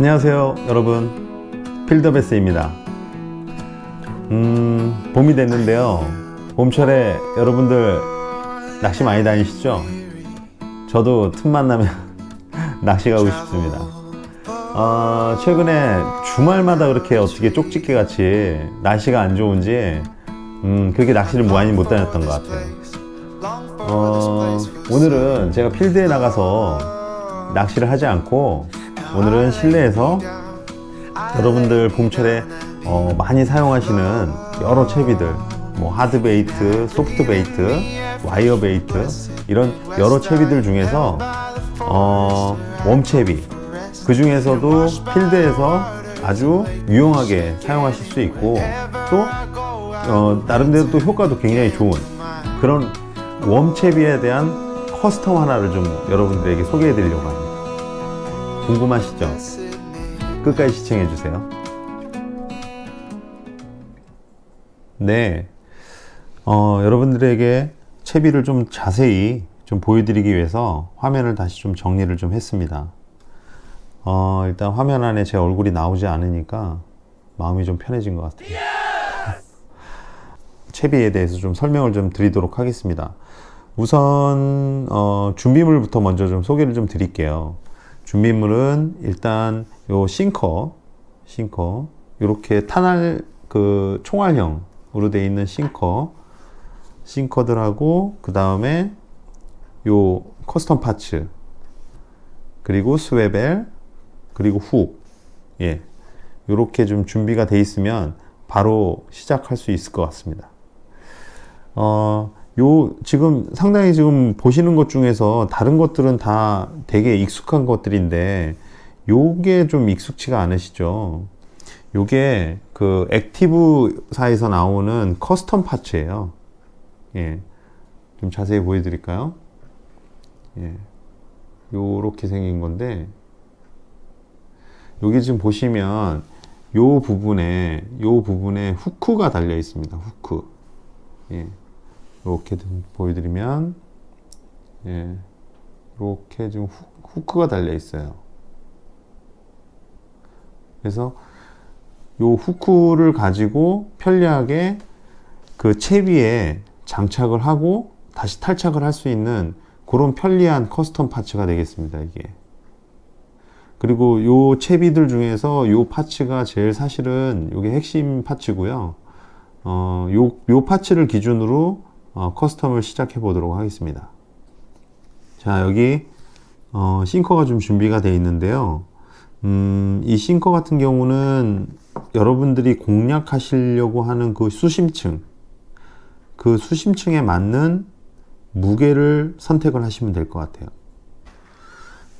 안녕하세요 여러분, 필더베스입니다. 봄이 됐는데요, 봄철에 여러분들 낚시 많이 다니시죠? 저도 틈만 나면 낚시 가고 싶습니다. 최근에 주말마다 그렇게 어떻게 쪽집게 같이 날씨가 안 좋은지 그렇게 낚시를 많이 못 다녔던 것 같아요. 오늘은 제가 필드에 나가서 낚시를 하지 않고 오늘은 실내에서 여러분들 봄철에 많이 사용하시는 여러 채비들, 뭐 하드베이트, 소프트베이트, 와이어베이트, 이런 여러 채비들 중에서 웜채비, 그 중에서도 필드에서 아주 유용하게 사용하실 수 있고 또 나름대로 또 효과도 굉장히 좋은 그런 웜채비에 대한 커스텀 하나를 좀 여러분들에게 소개해 드리려고 합니다. 궁금하시죠? 끝까지 시청해 주세요. 네, 여러분들에게 채비를 좀 자세히 좀 보여드리기 위해서 화면을 다시 좀 정리를 좀 했습니다. 일단 화면 안에 제 얼굴이 나오지 않으니까 마음이 좀 편해진 것 같아요. 채비에 대해서 좀 설명을 좀 드리도록 하겠습니다. 우선 준비물부터 먼저 좀 소개를 좀 드릴게요. 준비물은 일단 요 싱커 이렇게 그 총알형으로 되어 있는 싱커들하고, 그 다음에 요 커스텀 파츠, 그리고 스웨벨, 그리고 훅, 요렇게 좀 준비가 돼 있으면 바로 시작할 수 있을 것 같습니다. 지금 상당히 지금 보시는 것 중에서 다른 것들은 다 되게 익숙한 것들인데 요게 좀 익숙치가 않으시죠? 요게 그 액티브사에서 나오는 커스텀 파츠예요. 좀 자세히 보여드릴까요? 요렇게 생긴 건데, 여기 지금 보시면 요 부분에 후크가 달려 있습니다. 후크. 이렇게 좀 보여드리면, 이렇게 지금 후크가 달려 있어요. 그래서 요 후크를 가지고 편리하게 그 채비에 장착을 하고 다시 탈착을 할 수 있는 그런 편리한 커스텀 파츠가 되겠습니다, 이게. 그리고 요 채비들 중에서 요 파츠가 제일 사실은 요게 핵심 파츠고요. 요 파츠를 기준으로 커스텀을 시작해 보도록 하겠습니다. 자, 여기 싱커가 좀 준비가 되어 있는데요. 이 싱커 같은 경우는 여러분들이 공략하시려고 하는 그 수심층에 맞는 무게를 선택을 하시면 될 것 같아요.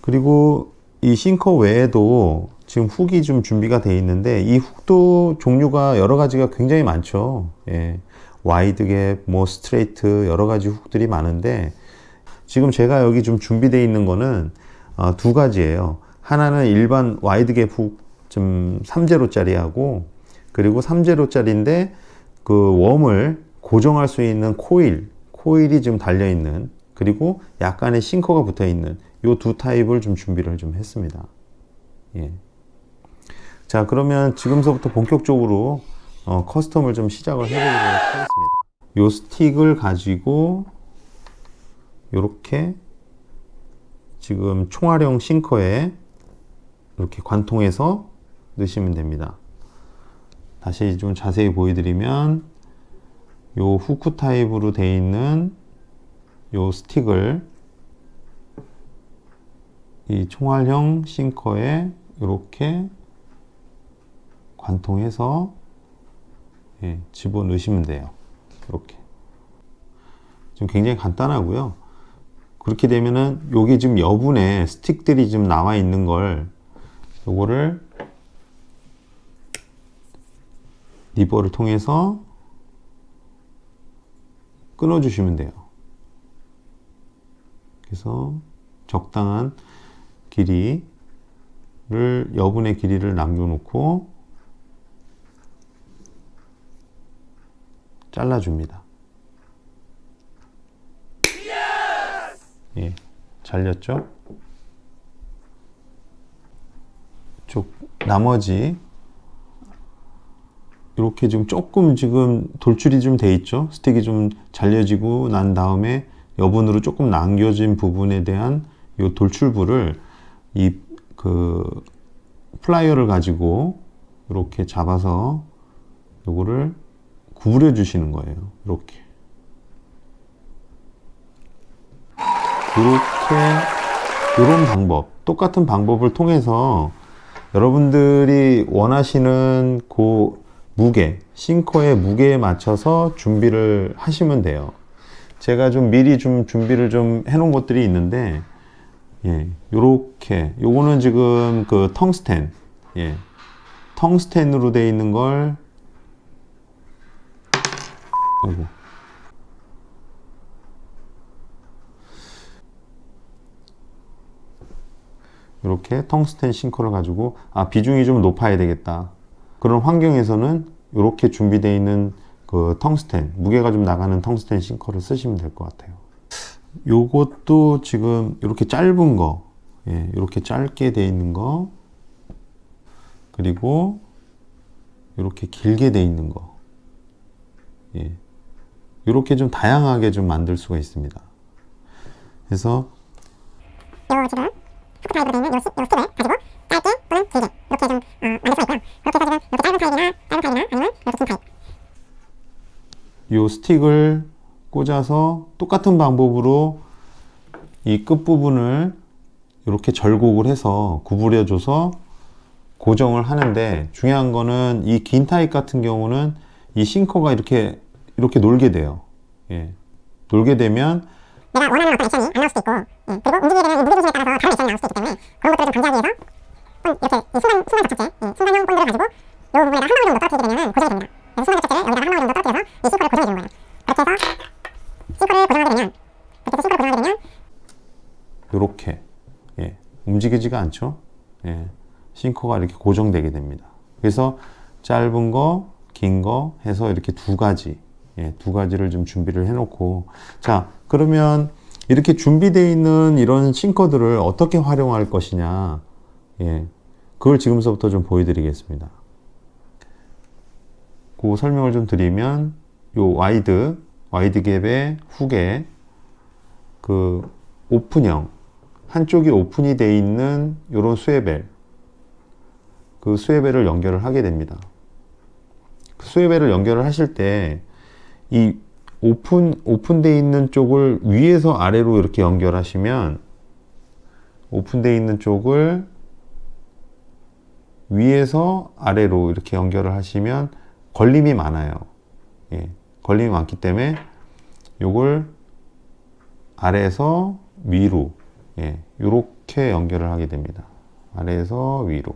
그리고 이 싱커 외에도 지금 훅이 좀 준비가 되어 있는데, 이 훅도 종류가 여러 가지가 굉장히 많죠. 와이드 갭, 뭐 스트레이트, 여러 가지 훅들이 많은데, 지금 제가 여기 좀 준비되어 있는 거는 두 가지예요. 하나는 일반 와이드 갭 훅 좀 3제로짜리 하고, 그리고 3제로짜리인데 그 웜을 고정할 수 있는 코일이 좀 달려 있는, 그리고 약간의 싱커가 붙어 있는 요 두 타입을 좀 준비를 좀 했습니다. 자, 그러면 지금서부터 본격적으로 커스텀을 좀 시작을 해보도록 하겠습니다. 요 스틱을 가지고 요렇게 지금 총알형 싱커에 이렇게 관통해서 넣으시면 됩니다. 다시 좀 자세히 보여드리면, 요 후크 타입으로 되어 있는 요 스틱을 이 총알형 싱커에 이렇게 관통해서 집어 넣으시면 돼요. 이렇게. 지금 굉장히 간단하고요. 그렇게 되면은 여기 지금 여분의 스틱들이 지금 나와 있는 걸, 요거를 니버를 통해서 끊어 주시면 돼요. 그래서 적당한 여분의 길이를 남겨놓고 잘라줍니다. 잘렸죠? 쪽 나머지 이렇게 지금 조금 지금 돌출이 좀 돼 있죠. 스틱이 좀 잘려지고 난 다음에 여분으로 조금 남겨진 부분에 대한 이 돌출부를 이 플라이어를 가지고 이렇게 잡아서 요거를 구부려 주시는 거예요. 이렇게 이런 방법, 똑같은 방법을 통해서 여러분들이 원하시는 그 무게, 싱커의 무게에 맞춰서 준비를 하시면 돼요. 제가 좀 미리 좀 준비를 좀 해놓은 것들이 있는데, 예, 요렇게, 요거는 지금 그 텅스텐, 예, 텅스텐으로 되어 있는 걸, 아이고. 이렇게 텅스텐 싱커를 가지고 비중이 좀 높아야 되겠다, 그런 환경에서는 이렇게 준비되어 있는 그 텅스텐, 무게가 좀 나가는 텅스텐 싱커를 쓰시면 될 것 같아요. 요것도 지금 이렇게 짧은 거, 예, 이렇게 짧게 되어 있는 거, 그리고 이렇게 길게 되어 있는 거, 예, 이렇게 좀 다양하게 좀 만들 수가 있습니다. 그래서 요 지금 후크 타입으로 되어 있는 요 스틱을 가지고 짧게 또는 길게 이렇게 좀 만들 수가 있고요. 그렇게 해서 지금 이렇게 짧은 타입이나 아니면 이렇게 긴 타입, 요 스틱을 꽂아서 똑같은 방법으로 이 끝부분을 이렇게 절곡을 해서 구부려줘서 고정을 하는데, 중요한 거는 이 긴 타입 같은 경우는 이 싱커가 이렇게 놀게 돼요. 예, 놀게 되면 내가 원하는 어떤 액션이 안 나올 수도 있고, 예, 그리고 움직이게 되면 이 무게 중심에 따라서 다른 액션이 나올 수도 있기 때문에 그런 것들을 좀 방지하기 위해서 이렇게 이 순간 접착제, 순간형 본드를 가지고 이 부분에다 한 방울 정도 떨어뜨리게 되면 고정이 됩니다. 그래서 순간 접착제를 여기다가 한 방울 정도 떨어뜨려서 이 싱커를 고정해 주는 거예요. 그렇게 해서 싱커를 고정하게 되면 이렇게, 예, 움직이지가 않죠. 예, 싱커가 이렇게 고정되게 됩니다. 그래서 짧은 거, 긴 거 해서 이렇게 두 가지, 예, 두 가지를 좀 준비를 해놓고, 자, 그러면 이렇게 준비되어 있는 이런 싱커들을 어떻게 활용할 것이냐, 예, 그걸 지금서부터 좀 보여드리겠습니다. 그 설명을 좀 드리면, 요 와이드 갭의 훅에 그 오픈형, 한쪽이 오픈이 되어 있는 요런 스웨벨, 그 스웨벨을 연결을 하게 됩니다. 그 스웨벨을 연결을 하실 때 이 오픈되어 있는 쪽을 위에서 아래로 이렇게 연결하시면, 오픈되어 있는 쪽을 위에서 아래로 이렇게 연결을 하시면 걸림이 많아요. 예, 걸림이 많기 때문에 요걸 아래에서 위로, 예, 이렇게 연결을 하게 됩니다. 아래에서 위로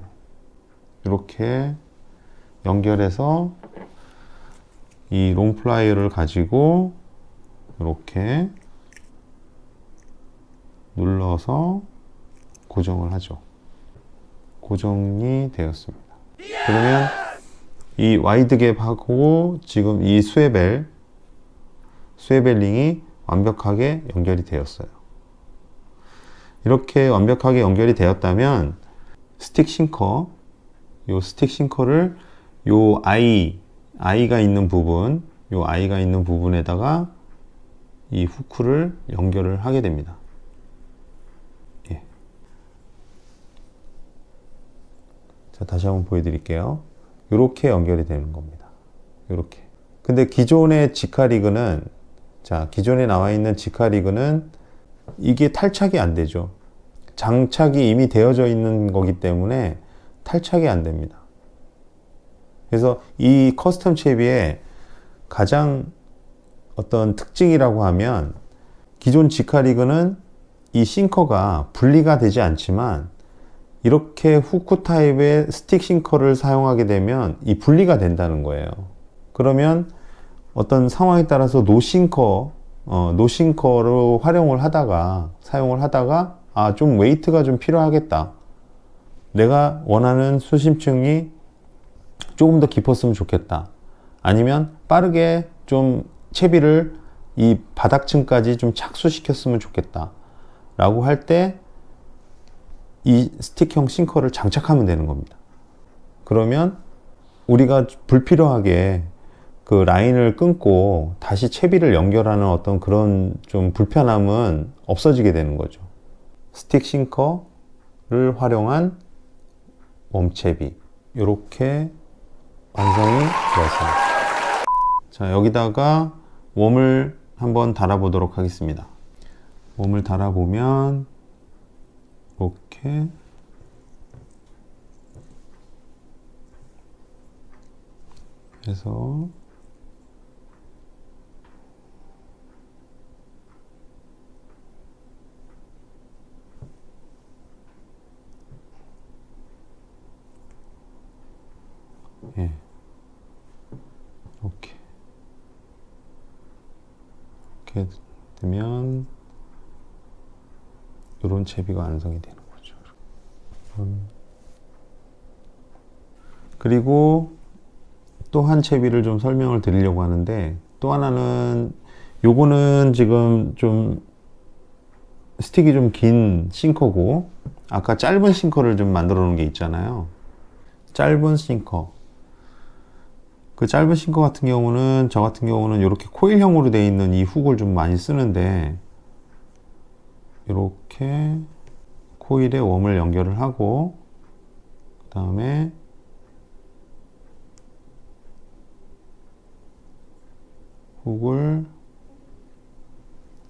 이렇게 연결해서 이 롱플라이어를 가지고 이렇게 눌러서 고정을 하죠. 고정이 되었습니다. 그러면 이 와이드 갭하고 지금 이 스웨벨링이 완벽하게 연결이 되었어요. 이렇게 완벽하게 연결이 되었다면 스틱 싱커, 요 스틱 싱커를 요 아이가 있는 부분에다가 이 후크를 연결을 하게 됩니다. 예. 자, 다시 한번 보여드릴게요. 이렇게 연결이 되는 겁니다. 이렇게. 근데 기존의 지카리그는, 자, 기존에 나와 있는 지카리그는 이게 탈착이 안 되죠. 장착이 이미 되어져 있는 거기 때문에 탈착이 안 됩니다. 그래서 이 커스텀 채비의 가장 어떤 특징이라고 하면, 기존 지카리그는 이 싱커가 분리가 되지 않지만 이렇게 후크 타입의 스틱 싱커를 사용하게 되면 이 분리가 된다는 거예요. 그러면 어떤 상황에 따라서 노싱커로 사용을 하다가 좀 웨이트가 좀 필요하겠다, 내가 원하는 수심층이 조금 더 깊었으면 좋겠다, 아니면 빠르게 좀 채비를 이 바닥층까지 좀 착수시켰으면 좋겠다 라고 할 때 이 스틱형 싱커를 장착하면 되는 겁니다. 그러면 우리가 불필요하게 그 라인을 끊고 다시 채비를 연결하는 어떤 그런 좀 불편함은 없어지게 되는 거죠. 스틱 싱커를 활용한 웜채비, 이렇게 완성이 되었습니다. 자, 여기다가 웜을 한번 달아보도록 하겠습니다. 웜을 달아보면 이렇게 해서 예, 이렇게 되면 이런 채비가 완성이 되는 거죠. 그리고 또 한 채비를 좀 설명을 드리려고 하는데, 또 하나는 요거는 지금 좀 스틱이 좀 긴 싱커고, 아까 짧은 싱커를 좀 만들어 놓은 게 있잖아요. 짧은 싱커. 그 짧은 싱커 같은 경우는, 저 같은 경우는 이렇게 코일형으로 되어 있는 이 훅을 좀 많이 쓰는데, 이렇게 코일에 웜을 연결을 하고, 그 다음에 훅을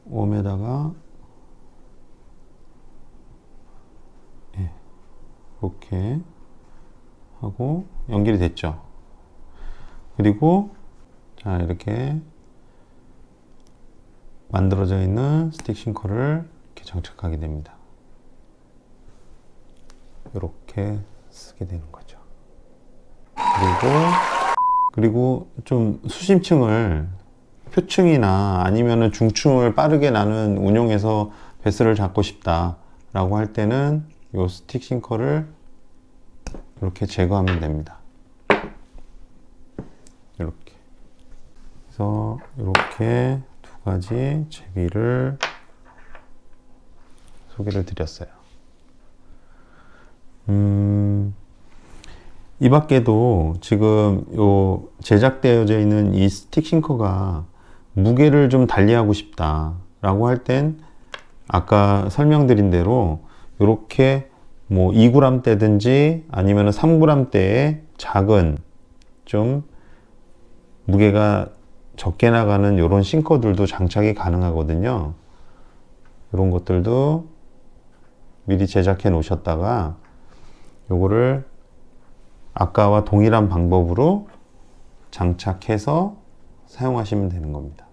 웜에다가 이렇게 하고 연결이 됐죠. 그리고 자, 이렇게 만들어져 있는 스틱 싱커를 이렇게 장착하게 됩니다. 이렇게 쓰게 되는 거죠. 그리고 좀 수심층을 표층이나 아니면은 중층을 빠르게 나는 운용해서 배스를 잡고 싶다 라고 할 때는 이 스틱 싱커를 이렇게 제거하면 됩니다. 이렇게. 그래서 이렇게 두 가지 채비를 소개를 드렸어요. 이 밖에도 지금 요 제작되어져 있는 이 스틱 싱커가 무게를 좀 달리하고 싶다 라고 할 땐 아까 설명드린 대로 이렇게 뭐 2g 대든지 아니면 3g 대의 작은 좀 무게가 적게 나가는 이런 싱커들도 장착이 가능하거든요. 이런 것들도 미리 제작해 놓으셨다가 요거를 아까와 동일한 방법으로 장착해서 사용하시면 되는 겁니다.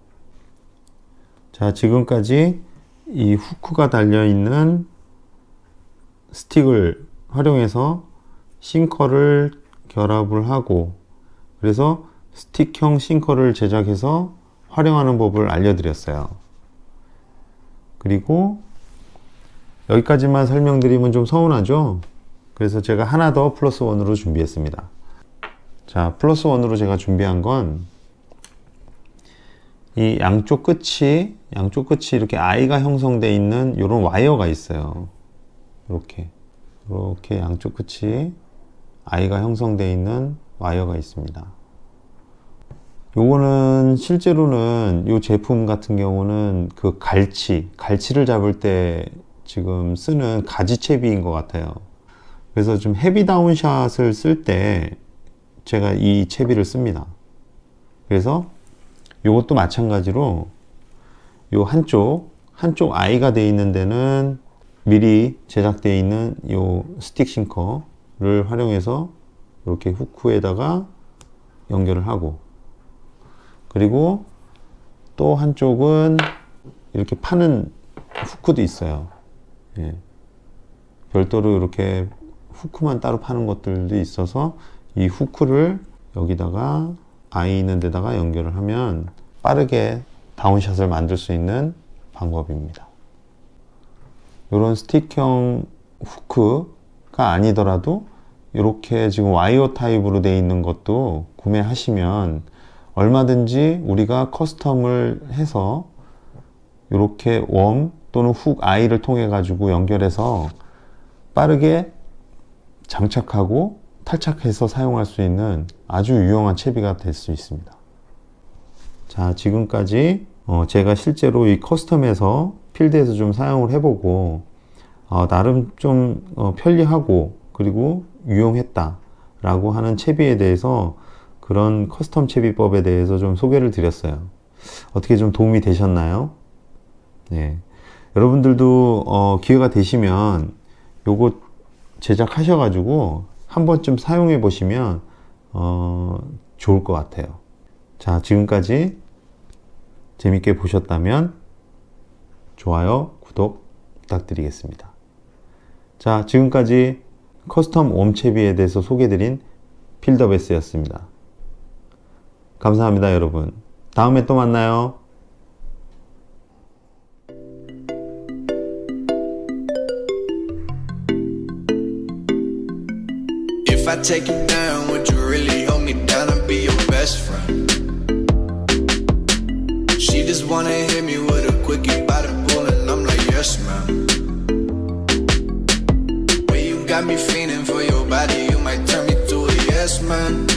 자, 지금까지 이 후크가 달려있는 스틱을 활용해서 싱커를 결합을 하고, 그래서 스틱형 싱커를 제작해서 활용하는 법을 알려드렸어요. 그리고 여기까지만 설명드리면 좀 서운하죠? 그래서 제가 하나 더 플러스 원으로 준비했습니다. 자, 플러스 원으로 제가 준비한 건 이 양쪽 끝이 이렇게 I가 형성되어 있는 이런 와이어가 있어요. 이렇게 양쪽 끝이 I가 형성되어 있는 와이어가 있습니다. 요거는 실제로는 이 제품 같은 경우는 그 갈치를 잡을 때 지금 쓰는 가지채비인 것 같아요. 그래서 좀 헤비 다운샷을 쓸 때 제가 이 채비를 씁니다. 그래서 이것도 마찬가지로 요 한쪽 I가 되어 있는 데는 미리 제작되어 있는 요 스틱 싱커를 활용해서 이렇게 후크에다가 연결을 하고, 그리고 또 한쪽은 이렇게 파는 후크도 있어요. 예. 별도로 이렇게 후크만 따로 파는 것들도 있어서 이 후크를 여기다가 I 있는 데다가 연결을 하면 빠르게 다운샷을 만들 수 있는 방법입니다. 이런 스틱형 후크가 아니더라도 이렇게 지금 와이어 타입으로 되어 있는 것도 구매하시면 얼마든지 우리가 커스텀을 해서 이렇게 웜 또는 훅 I를 통해 가지고 연결해서 빠르게 장착하고 탈착해서 사용할 수 있는 아주 유용한 채비가 될 수 있습니다. 자, 지금까지 제가 실제로 이 커스텀에서 필드에서 좀 사용을 해보고 나름 좀 편리하고 그리고 유용했다 라고 하는 채비에 대해서, 그런 커스텀 채비법에 대해서 좀 소개를 드렸어요. 어떻게 좀 도움이 되셨나요? 네. 여러분들도 기회가 되시면 요거 제작하셔가지고 한 번쯤 사용해 보시면 좋을 것 같아요. 자, 지금까지 재밌게 보셨다면 좋아요, 구독 부탁드리겠습니다. 자, 지금까지 커스텀 웜채비에 대해서 소개드린 필더베스였습니다. 감사합니다, 여러분. 다음에 또 만나요. If I take you down, would you really hold me down and be your best friend? She just wanna hit me with a quickie by the pool and I'm like, yes ma'am. Way you got me feeling for your body, you might turn me to a yes man.